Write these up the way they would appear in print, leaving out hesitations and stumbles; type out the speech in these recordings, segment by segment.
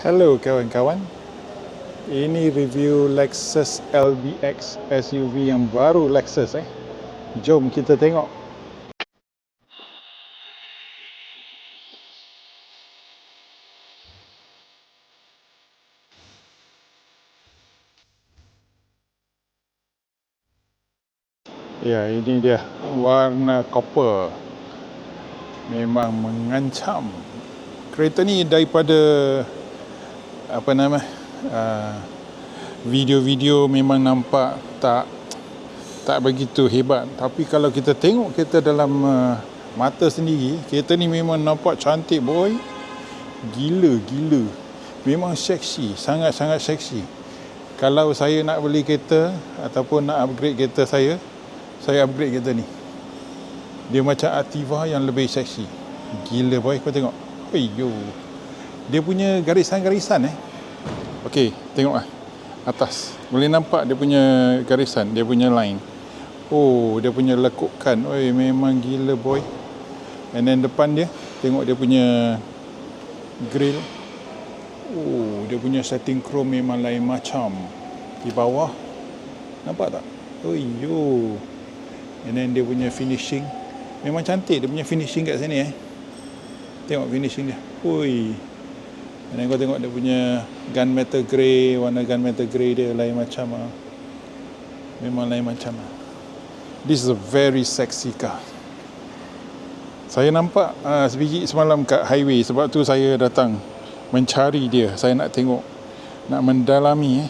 Hello kawan-kawan, ini review Lexus LBX SUV yang baru Lexus. Jom kita tengok. Ya, ini dia warna copper. Memang mengancam. Kereta ni daripada video-video memang nampak tak begitu hebat, tapi kalau kita tengok kereta dalam mata sendiri, kereta ni memang nampak cantik boy. Gila. Memang seksi, sangat-sangat seksi. Kalau saya nak beli kereta ataupun nak upgrade kereta saya upgrade kereta ni. Dia macam Activa yang lebih seksi. Gila boy, kau tengok. Ayyo. Dia punya garisan-garisan Okey, tengoklah atas. Boleh nampak dia punya garisan, dia punya line. Oh, dia punya lekukan. Oi, memang gila boy. And then depan dia, tengok dia punya grill. Oh, dia punya setting chrome memang lain macam. Di bawah, nampak tak? Oh, yo. And then dia punya finishing memang cantik. Dia punya finishing kat sini Tengok finishing dia. Oi. And then kau tengok dia punya gunmetal grey. Warna gunmetal grey dia lain macam Memang lain macam This is a very sexy car. Saya nampak sebiji semalam kat highway. Sebab tu saya datang mencari dia. Saya nak tengok, nak mendalami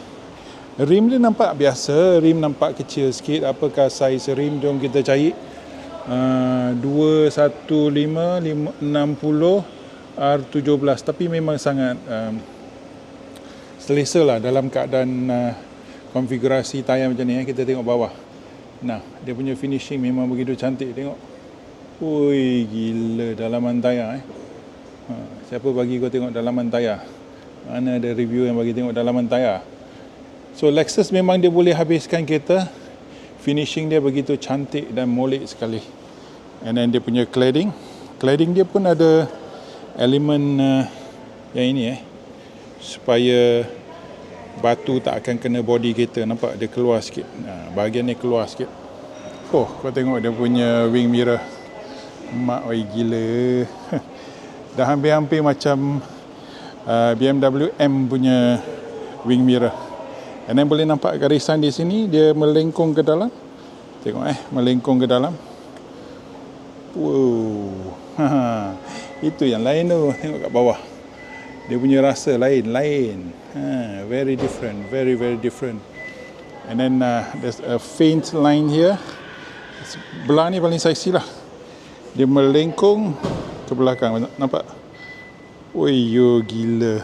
Rim dia nampak biasa. Rim nampak kecil sikit. Apakah saiz rim? Jom kita cari. 215 60 R17. Tapi memang sangat selesa lah dalam keadaan konfigurasi tayar macam ni. Kita tengok bawah. Nah, dia punya finishing memang begitu cantik. Tengok. Ui, gila dalaman tayar Siapa bagi kau tengok dalaman tayar? Mana ada review yang bagi tengok dalaman tayar? So Lexus memang dia boleh habiskan kereta. Finishing dia begitu cantik dan molek sekali. And then dia punya cladding dia pun ada elemen yang ini supaya batu tak akan kena body kereta. Nampak dia keluar sikit. Bahagian ni keluar sikit. Oh, kau tengok dia punya wing mirror. Mak, oi gila. Dah hampir-hampir macam BMW M punya wing mirror. And then boleh nampak garisan di sini. Dia melengkung ke dalam. Tengok melengkung ke dalam. Wow. Itu yang lain tu. Tengok kat bawah. Dia punya rasa lain. Very different. Very different. And then there's a faint line here. Belah ni paling seksi lah. Dia melengkung ke belakang. Nampak? Yo, gila.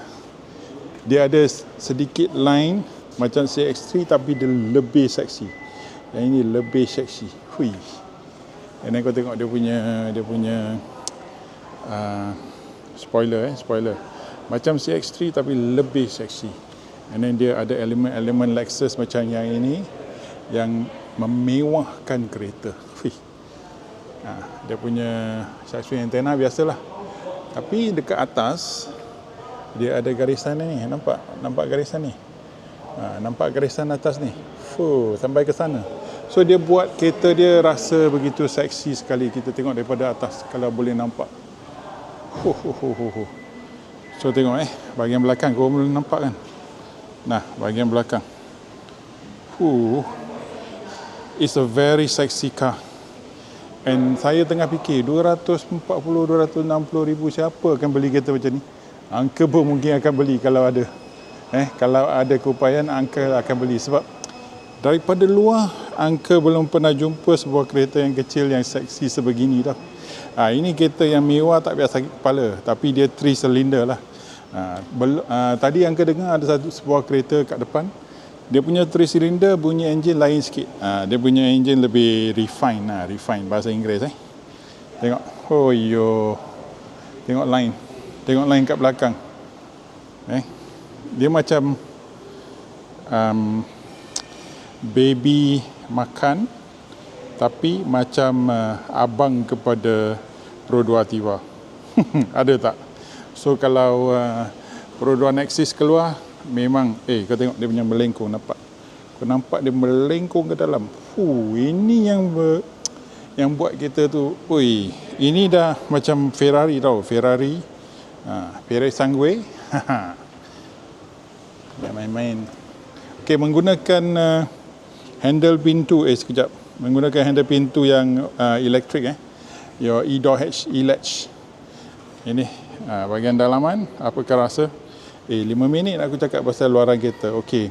Dia ada sedikit line macam CX-3 tapi dia lebih seksi. Yang ini lebih seksi. Hui. And then kau tengok dia punya spoiler. Macam CX-3 tapi lebih seksi. And then dia ada elemen Lexus macam yang ini yang memewahkan kereta. Hui. Dia punya side swing antena biasalah. Tapi dekat atas dia ada garisan ni. Nampak garisan ni. Nampak garisan atas ni. Sampai ke sana. So dia buat kereta dia rasa begitu seksi sekali. Kita tengok daripada atas kalau boleh nampak. So tengok bahagian belakang kau boleh nampak kan. Nah, bahagian belakang. It's a very sexy car. And saya tengah fikir 240-260 ribu siapa akan beli kereta macam ni. Angka pun mungkin akan beli kalau ada. Kalau ada keupayaan, Angka akan beli. Sebab daripada luar, Angka belum pernah jumpa sebuah kereta yang kecil yang seksi sebegini tau. Ini kereta yang mewah tak biasa sakit kepala. Tapi dia 3 silinder lah. Tadi Angka dengar ada sebuah kereta kat depan. Dia punya 3 silinder bunyi enjin lain sikit. Dia punya enjin lebih refine bahasa Inggeris Tengok. Yo. Tengok line kat belakang. Dia macam baby makan tapi macam abang kepada Pro 2 Activa. Ada tak? So kalau Pro 2 Nexus keluar, memang kau tengok dia punya melengkung, nampak? Kau nampak dia melengkung ke dalam. Ini yang buat kita tu, ini dah macam Ferrari tau, Ferrari Sangue. Jangan main-main. Okey, menggunakan handle pintu, sekejap. Menggunakan handle pintu yang elektrik, your e-door e-latch. Ini bahagian dalaman, apakah rasa? 5 minit aku cakap pasal luaran kereta. Okey.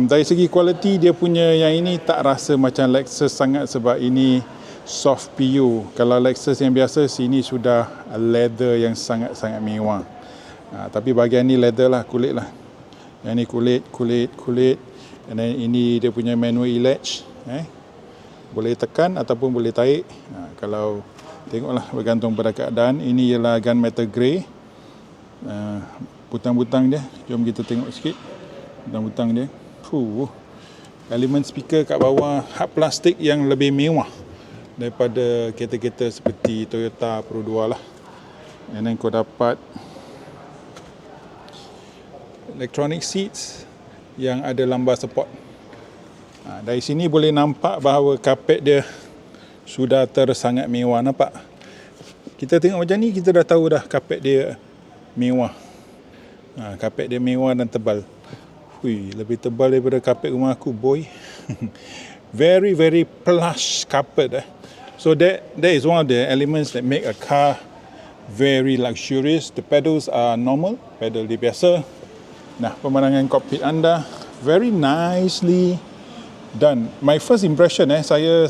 Dari segi kualiti dia punya yang ini tak rasa macam Lexus sangat sebab ini soft PU. Kalau Lexus yang biasa, sini sudah leather yang sangat-sangat mewah. Tapi bahagian ni leather lah, kulit lah. Yang ni kulit. Dan ini dia punya manual e-latch. Boleh tekan ataupun boleh tarik. Kalau tengoklah bergantung pada keadaan. Ini ialah gunmetal grey. Butang-butang dia, jom kita tengok sikit. Butang-butang dia. Elemen speaker kat bawah hard plastik yang lebih mewah daripada kereta-kereta seperti Toyota Pro 2 lah. And then kau dapat electronic seats yang ada lumbar support. Dari sini boleh nampak bahawa kapet dia sudah sangat mewah, nampak? Kita tengok macam ni, kita dah tahu dah kapet dia mewah. Kapet dia mewah dan tebal. Lebih tebal daripada kapet rumah aku, boy. Very, very plush carpet. So that is one of the elements that make a car very luxurious. The pedals are normal, pedal dia biasa. Nah, pemandangan kokpit anda very nicely done. My first impression, saya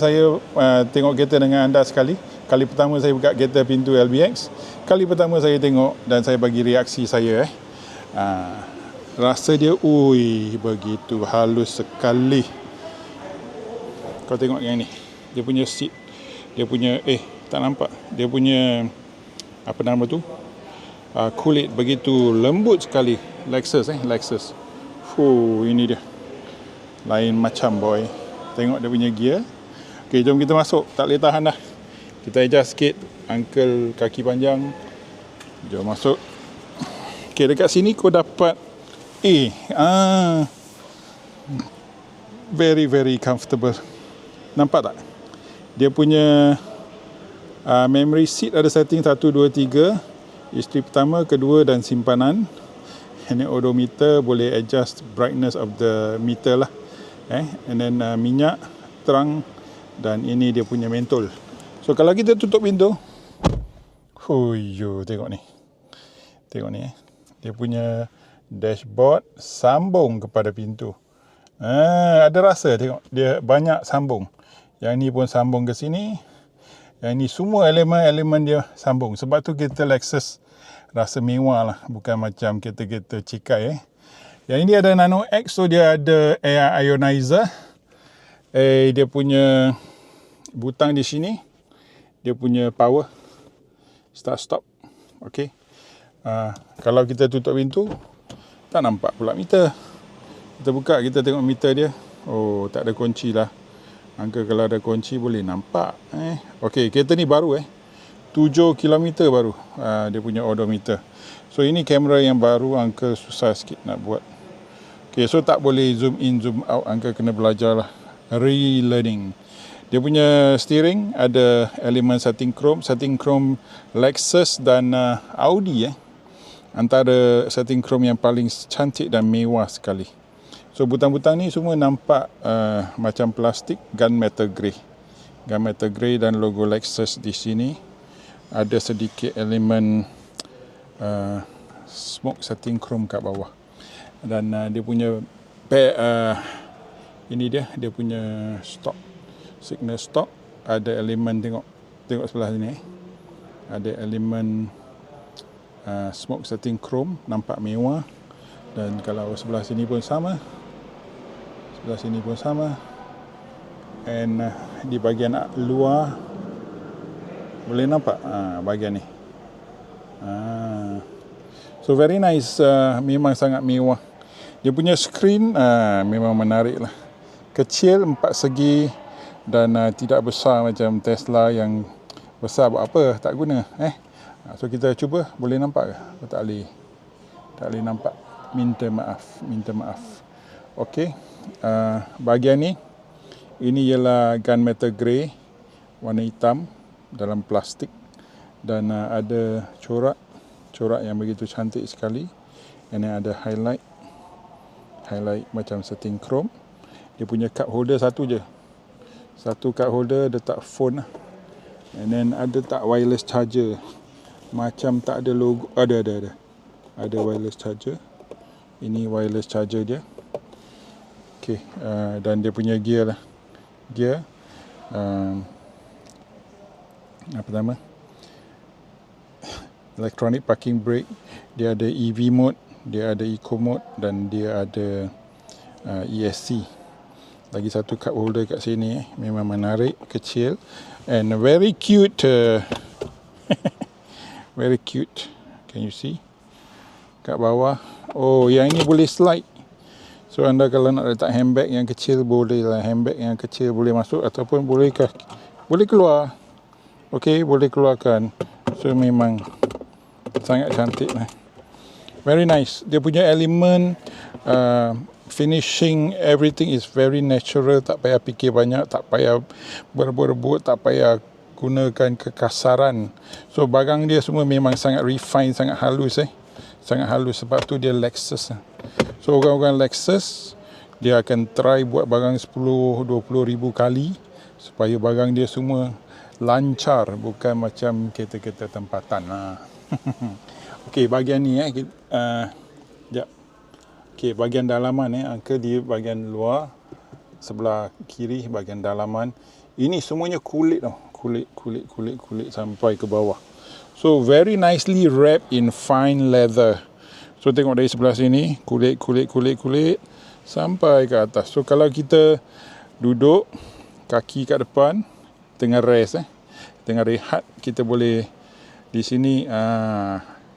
tengok kereta dengan anda sekali. Kali pertama saya buka kereta pintu LBX. Kali pertama saya tengok dan saya bagi reaksi saya. Rasa dia, begitu halus sekali. Kau tengok yang ni, dia punya seat, dia punya tak nampak, dia punya apa nama tu, kulit begitu lembut sekali. Lexus. Ini dia, lain macam, boy. Tengok dia punya gear. Okey, jom kita masuk, tak boleh tahan dah. Kita adjust sikit, uncle kaki panjang. Jom masuk. Okey, dekat sini kau dapat very, very comfortable. Nampak tak? Dia punya memory seat ada setting 1, 2, 3. Isteri pertama, kedua dan simpanan. Ini odometer, boleh adjust brightness of the meter lah. And then minyak, terang, dan ini dia punya mentol. So kalau kita tutup pintu, tengok ni. Dia punya dashboard sambung kepada pintu. Ada rasa, tengok dia banyak sambung. Yang ni pun sambung ke sini. Yang ni semua elemen-elemen dia sambung. Sebab tu kereta Lexus rasa mewah lah, bukan macam kereta-kereta cikai. Yang ini ada Nano X, so dia ada air ionizer. Dia punya butang di sini. Dia punya power start stop. Okey. Kalau kita tutup pintu, tak nampak pula meter. Kita buka, kita tengok meter dia. Tak ada kunci lah. Angka kalau ada kunci boleh nampak. Okey, kereta ni baru 7 km baru dia punya odometer. So ini kamera yang baru, angka susah sikit nak buat. Okey, so tak boleh zoom in, zoom out. Angka kena belajar lah. Relearning. Dia punya steering ada elemen setting chrome Lexus dan Audi antara setting chrome yang paling cantik dan mewah sekali. So butang-butang ni semua nampak macam plastik, gunmetal grey dan logo Lexus di sini. Ada sedikit elemen smoke setting chrome kat bawah. Dan dia punya ini dia punya stop, signal stop. Ada elemen, tengok sebelah sini. Ada elemen smoke setting chrome, nampak mewah. Dan kalau sebelah sini pun sama. And di bahagian luar boleh nampak bahagian ni. So very nice, memang sangat mewah. Dia punya screen memang menarik lah. Kecil, 4 segi dan tidak besar macam Tesla yang besar buat apa, tak guna. So kita cuba, boleh nampak ke? Tak boleh. Tak boleh nampak. Minta maaf. Okey. Bahagian ni, ini ialah gunmetal grey, warna hitam dalam plastik, dan ada corak yang begitu cantik sekali. Ini ada highlight macam setting chrome. Dia punya cup holder satu je. Satu cup holder letak phone lah. And then ada tak wireless charger. Macam tak ada logo. Ada. Ada wireless charger. Ini wireless charger dia. Okey, dan dia punya gear lah. Gear apa nama? Electronic parking brake. Dia ada EV mode, dia ada eco mode, dan dia ada ESC. Lagi satu cup holder kat sini, memang menarik, kecil, and very cute. Very cute. Can you see? Kat bawah. Oh, yang ini boleh slide. So anda kalau nak letak handbag yang kecil, boleh lah. Handbag yang kecil boleh masuk ataupun boleh keluar. Okey, boleh keluarkan. So memang sangat cantik lah. Very nice. Dia punya elemen, finishing, everything is very natural. Tak payah fikir banyak, tak payah berebut-rebut, tak payah gunakan kekasaran. So barang dia semua memang sangat refine, sangat halus. Sangat halus, sebab tu dia Lexus. So orang-orang Lexus, dia akan try buat barang 10-20 ribu kali supaya barang dia semua lancar, bukan macam kereta-kereta tempatan lah. Okey, bahagian ni sekejap. Okey, bahagian dalaman angka di bahagian luar sebelah kiri, bahagian dalaman. Ini semuanya kulit tau. Kulit sampai ke bawah. So very nicely wrapped in fine leather. So tengok dari sebelah sini, kulit sampai ke atas. So kalau kita duduk, kaki kat depan, tengah rest, tengah rehat, kita boleh di sini,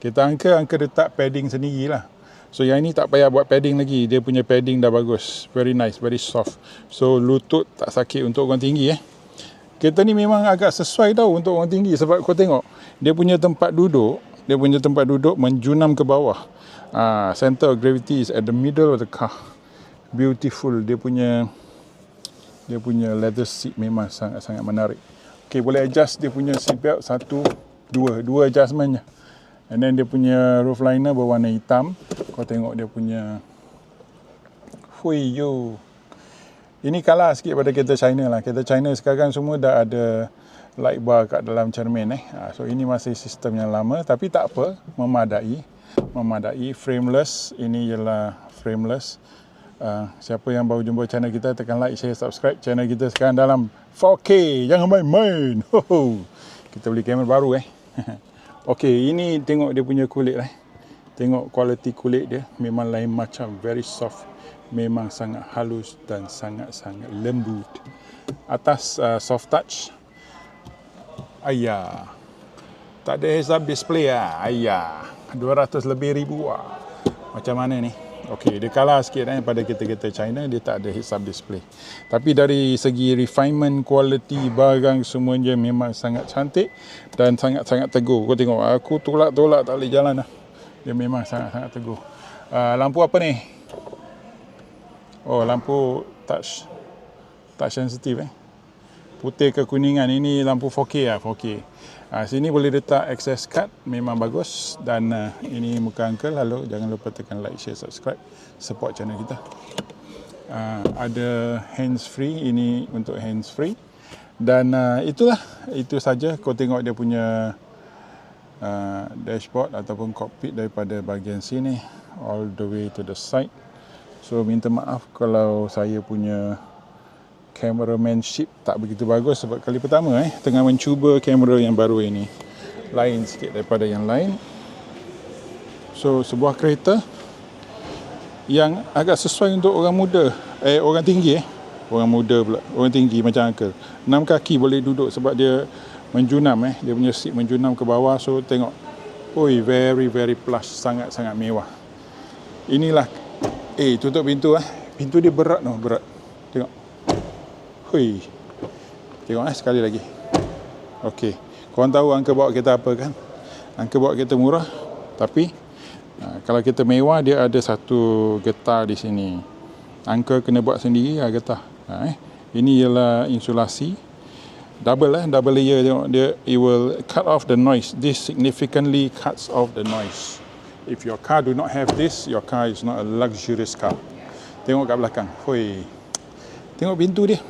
kita angka letak padding sendirilah. So yang ini tak payah buat padding lagi, dia punya padding dah bagus, very nice, very soft. So lutut tak sakit untuk orang tinggi. Kereta ni memang agak sesuai tau untuk orang tinggi, sebab kau tengok dia punya tempat duduk menjunam ke bawah. Center of gravity is at the middle of the car. Beautiful. Dia punya leather seat memang sangat-sangat menarik. Okay, boleh adjust dia punya seat belt, dua adjustmentnya. And then dia punya roof liner berwarna hitam. Kau tengok dia punya, ini kalah sikit pada kereta China lah. Kereta China sekarang semua dah ada light bar kat dalam cermin. So ini masih sistem yang lama, tapi tak apa, memadai. Frameless. Ini ialah frameless. Siapa yang baru jumpa channel kita, tekan like, share, subscribe. Channel kita sekarang dalam 4K. Jangan main-main. Kita beli kamera baru. Okey, ini tengok dia punya kulit. Tengok kualiti kulit dia, memang lain macam, very soft. Memang sangat halus dan sangat-sangat lembut. Atas soft touch. Tak ada heads up display 200 lebih ribu. Macam mana ni? Okey, dia kalah sikit pada kereta-kereta China, dia tak ada heads up display. Tapi dari segi refinement, quality barang semuanya memang sangat cantik dan sangat-sangat teguh. Kau tengok, aku tolak-tolak tak boleh jalan dah. Dia memang sangat-sangat teguh. Lampu apa ni? Oh, lampu touch sensitive. Putih ke kuningan. Ini lampu 4K 4K. Sini boleh letak access card, memang bagus. Dan ini muka uncle. Lalu jangan lupa tekan like, share, subscribe, support channel kita. Ada hands free, ini untuk hands free. Dan itu saja. Kau tengok dia punya dashboard ataupun cockpit daripada bahagian sini all the way to the side. So minta maaf kalau saya punya cameramanship tak begitu bagus, sebab kali pertama tengah mencuba kamera yang baru ini, lain sikit daripada yang lain. So sebuah kereta yang agak sesuai untuk orang muda, orang tinggi orang muda pula, orang tinggi macam uncle. 6 kaki boleh duduk sebab dia menjunam dia punya seat menjunam ke bawah. So tengok, very very plush, sangat-sangat mewah. Inilah tutup pintu pintu dia berat tengok. Tengok sekali lagi. Okey, korang tahu Uncle bawa kereta apa kan? Uncle bawa kereta murah, tapi Kalau kita mewah, dia ada satu getah di sini. Uncle kena buat sendiri lah getah. Ini ialah insulasi. Double layer, tengok dia. It will cut off the noise. This significantly cuts off the noise. If your car do not have this, your car is not a luxurious car. Tengok kat belakang. Hoi. Tengok pintu dia.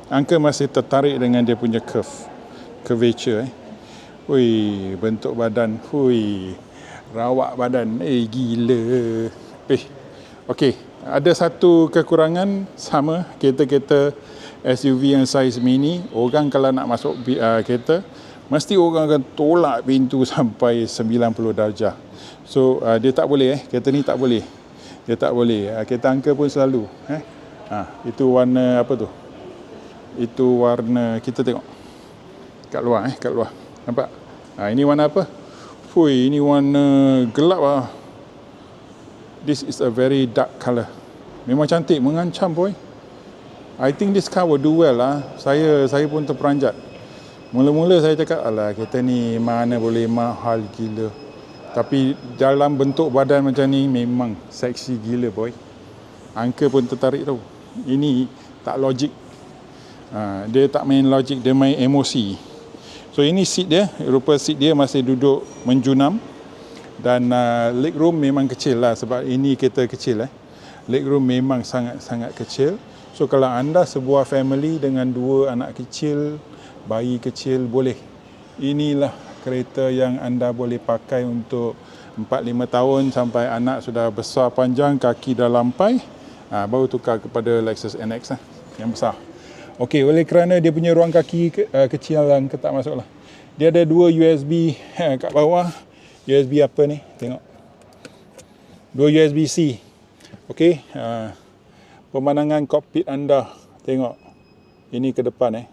Uncle masih tertarik dengan dia punya curvature. Hui, bentuk badan. Hui, rawak badan. Gila. Okey, ada satu kekurangan sama kereta-kereta SUV yang saiz mini. Orang kalau nak masuk kereta, mesti orang akan tolak pintu sampai 90 darjah. So, dia tak boleh kereta ni tak boleh. Dia tak boleh. Kereta Uncle pun selalu. Itu warna apa tu? Itu warna, kita tengok. Kat luar. Nampak? Ini warna apa? Fui, ini warna gelap lah. This is a very dark colour. Memang cantik, mengancam boy. I think this car will do well lah. Saya pun terperanjat. Mula-mula saya cakap, alah kereta ni mana boleh mahal gila. Tapi dalam bentuk badan macam ni memang seksi gila boy. Uncle pun tertarik tau. Ini tak logik. Dia tak main logik, dia main emosi. So ini seat dia, rupa seat dia masih duduk menjunam. Dan legroom memang kecil lah sebab ini kereta kecil. Legroom memang sangat-sangat kecil. So kalau anda sebuah family dengan 2 anak kecil, bayi kecil, boleh. Inilah kereta yang anda boleh pakai untuk 4-5 tahun sampai anak sudah besar panjang, kaki dah lampai. Baru tukar kepada Lexus NX yang besar. Okey, oleh kerana dia punya ruang kaki kecil dan ketak masuk lah. Dia ada 2 USB kat bawah. USB apa ni? Tengok. 2 USB-C. Okey. Pemandangan kokpit anda. Tengok. Ini ke depan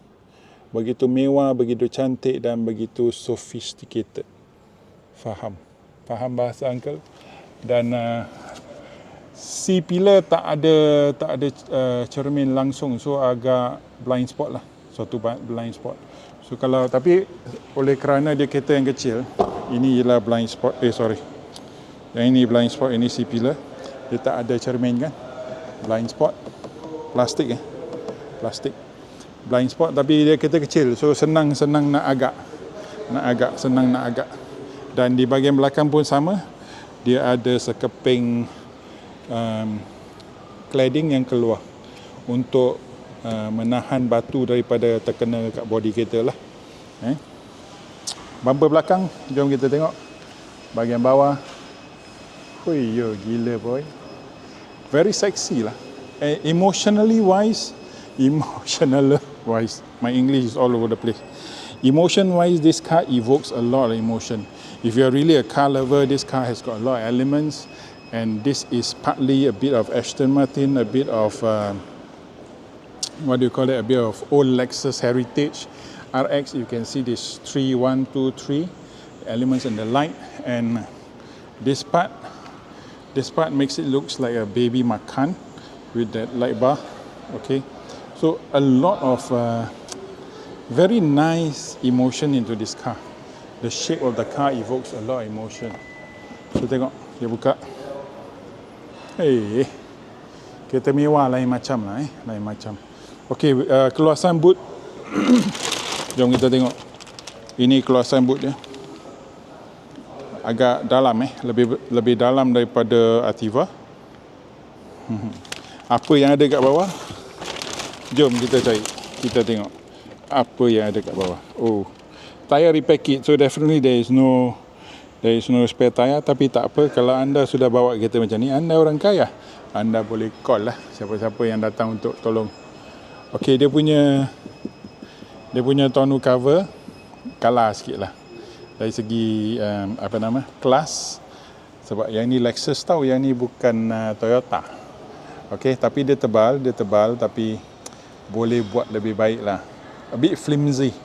Begitu mewah, begitu cantik dan begitu sophisticated. Faham bahasa Uncle? Dan C-pillar tak ada cermin langsung, so agak blind spot lah. Suatu blind spot. So kalau, tapi oleh kerana dia kereta yang kecil, ini ialah blind spot. Yang ini blind spot, ini C-pillar. Dia tak ada cermin kan? Blind spot. Plastik Plastik. Blind spot, tapi dia kereta kecil, so senang nak agak. Dan di bahagian belakang pun sama. Dia ada sekeping cladding yang keluar untuk menahan batu daripada terkena kat body kereta lah. Bumper belakang, jom kita tengok bahagian bawah. Hui, gila boy. Very sexy lah. Emotional wise, my English is all over the place. Emotion wise, this car evokes a lot of emotion. If you're really a car lover, this car has got a lot of elements. And this is partly a bit of Aston Martin, a bit of a bit of old Lexus heritage. RX, you can see this 3, 1, 2, 3 elements in the light, and this part makes it looks like a baby Macan with that light bar. Okay, so a lot of very nice emotion into this car. The shape of the car evokes a lot of emotion. So tengok, dia buka. Kereta mewah lain macam lah lain macam. Okey, keluasan boot. Jom kita tengok. Ini keluasan boot dia. Agak dalam lebih dalam daripada Ativa. Apa yang ada kat bawah? Jom kita cari. Kita tengok apa yang ada kat bawah. Tire repair kit. So definitely there is no spare tire, tapi tak apa, kalau anda sudah bawa kereta macam ni, anda orang kaya, anda boleh call lah siapa-siapa yang datang untuk tolong. Okey, dia punya tonneau cover kalah sikit lah dari segi kelas, sebab yang ni Lexus tau, yang ni bukan Toyota. Okey, tapi dia tebal tapi boleh buat lebih baik lah. A bit flimsy.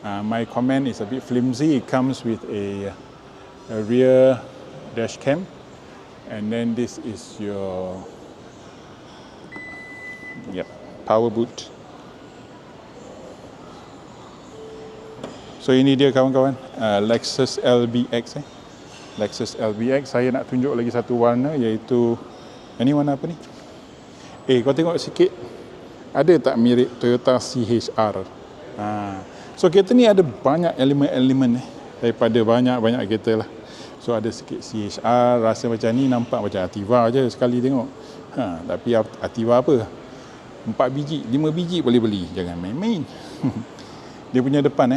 My comment is a bit flimsy. It comes with a rear dash cam, and then this is your power boot. So ini dia kawan-kawan, Lexus LBX Lexus LBX. Saya nak tunjuk lagi satu warna, iaitu ini warna apa ni? Kau tengok sikit, ada tak mirip Toyota CHR? So kereta ni ada banyak elemen-elemen daripada banyak kereta lah. So ada sikit CHR, rasa macam ni nampak macam Ativa je sekali tengok. Tapi Ativa apa? 4 biji, 5 biji boleh beli. Jangan main-main. Dia punya depan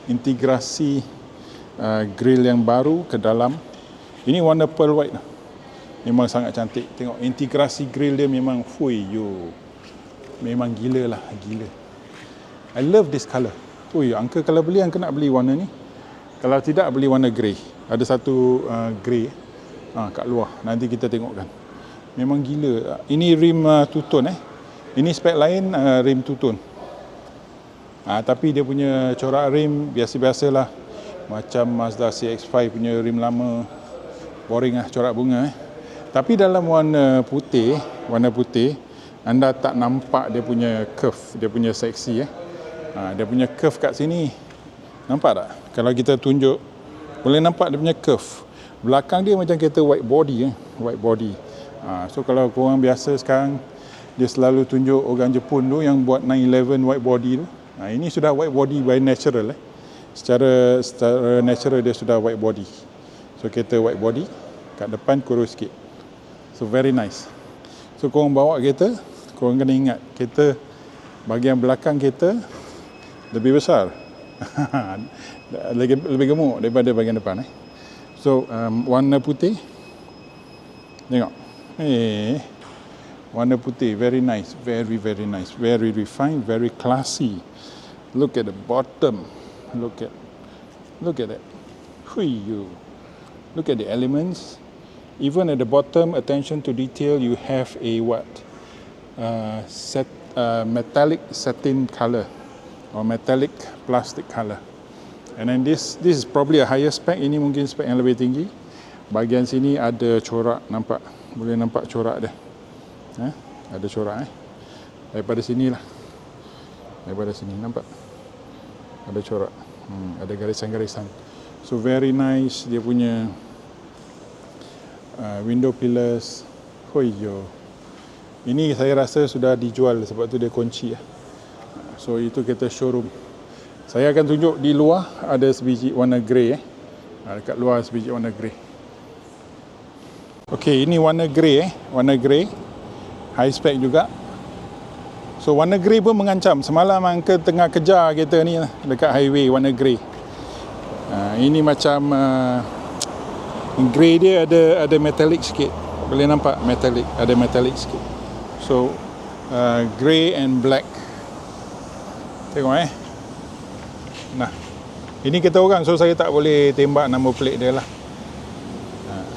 integrasi grill yang baru ke dalam. Ini warna pearl white. Memang sangat cantik. Tengok integrasi grill dia memang memang gila lah, gila. I love this color. Uncle kalau beli, Uncle nak beli warna ni. Kalau tidak, beli warna grey. Ada satu grey kat luar. Nanti kita tengokkan. Memang gila. Ini rim two-tone Ini spek lain, rim two-tone. Tapi dia punya corak rim biasa-biasalah. Macam Mazda CX-5 punya rim lama. Boring corak bunga. Tapi dalam warna putih, anda tak nampak dia punya curve, dia punya seksi. Dia punya curve kat sini. Nampak tak? Kalau kita tunjuk, boleh nampak dia punya curve. Belakang dia macam kereta white body. White body. So kalau korang biasa sekarang, dia selalu tunjuk orang Jepun tu yang buat 911 white body tu. Ini sudah white body by natural. Secara natural dia sudah white body. So kereta white body, kat depan kurus sikit. So very nice. So korang bawa kereta, korang kena ingat, kereta bahagian belakang kereta lebih besar. lebih gemuk daripada bahagian depan. So warna putih. Tengok. Warna putih, very nice, very nice, very refined, very classy. Look at the bottom. Look at that. Look at the elements. Even at the bottom, attention to detail, you have a metallic satin color or metallic plastic color. And then this is probably a higher spec. Ini mungkin spek yang lebih tinggi. Bahagian sini ada corak, nampak? Boleh nampak corak dia. Ada corak daripada sini lah. Daripada sini nampak? Ada corak. Ada garisan-garisan. So very nice dia punya window pillars. Ini saya rasa sudah dijual sebab tu dia kunci. So itu kereta showroom. Saya akan tunjuk di luar, ada sebiji warna grey. Dekat luar sebiji warna grey. Okey, ini warna grey. Warna grey. High spec juga. So warna grey pun mengancam. Semalam Uncle tengah kejar kereta ni dekat highway warna grey. Ini macam grey dia ada metallic sikit. Boleh nampak metallic, ada metallic sikit. So grey and black. Tengok Nah, ini kereta orang, so saya tak boleh tembak nama plate dia lah.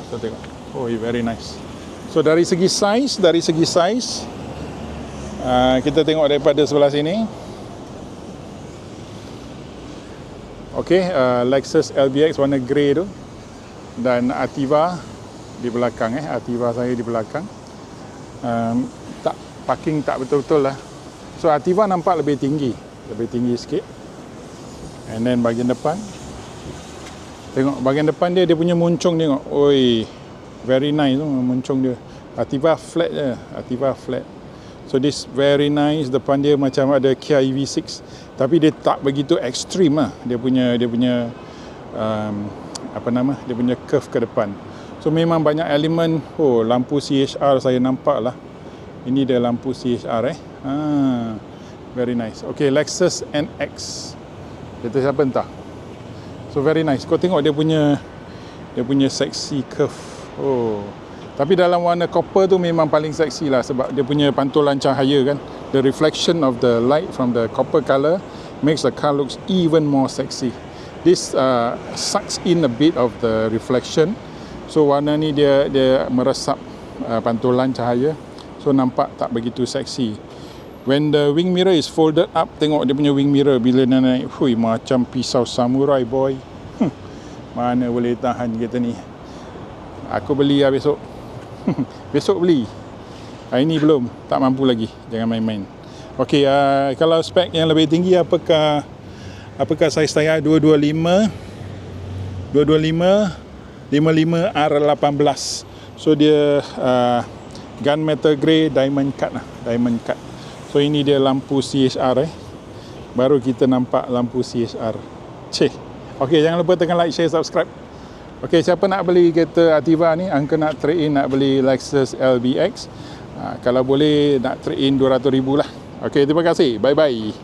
So tengok. Very nice. So dari segi size, kita tengok daripada sebelah sini. Okey, Lexus LBX warna grey tu, dan Ativa di belakang. Ativa saya di belakang. Tak parking tak betul-betul lah. So Ativa nampak lebih tinggi sikit. And then bahagian depan, tengok bahagian depan dia punya muncung, tengok. Very nice tu muncung dia. Ativa flat je, Ativa flat. So this very nice. Depan dia macam ada Kia EV6, tapi dia tak begitu ekstrim lah. Dia punya dia punya curve ke depan. So memang banyak elemen. Lampu CHR saya nampak lah. Ini dia lampu CHR very nice. Okay, Lexus NX. Kereta siapa entah. So very nice. Kau tengok dia punya sexy curve. Tapi dalam warna copper tu memang paling seksi lah, sebab dia punya pantulan cahaya kan. The reflection of the light from the copper color makes the car looks even more sexy. This sucks in a bit of the reflection. So warna ni dia meresap pantulan cahaya. So nampak tak begitu seksi. When the wing mirror is folded up, tengok dia punya wing mirror bila naik, macam pisau samurai boy. Mana boleh tahan kereta ni. Aku beli lah besok. Besok beli. Ini belum, tak mampu lagi. Jangan main-main. Okey, kalau spek yang lebih tinggi, apakah saiz saya? 225 55R18. So dia gunmetal grey diamond cut lah, diamond cut. So ini dia lampu CHR baru kita nampak lampu CHR. Okey, jangan lupa tekan like, share, subscribe. Okey, siapa nak beli kereta Ativa ni, angka nak trade in, nak beli Lexus LBX, kalau boleh nak trade in 200,000 lah. Okey, terima kasih. Bye bye.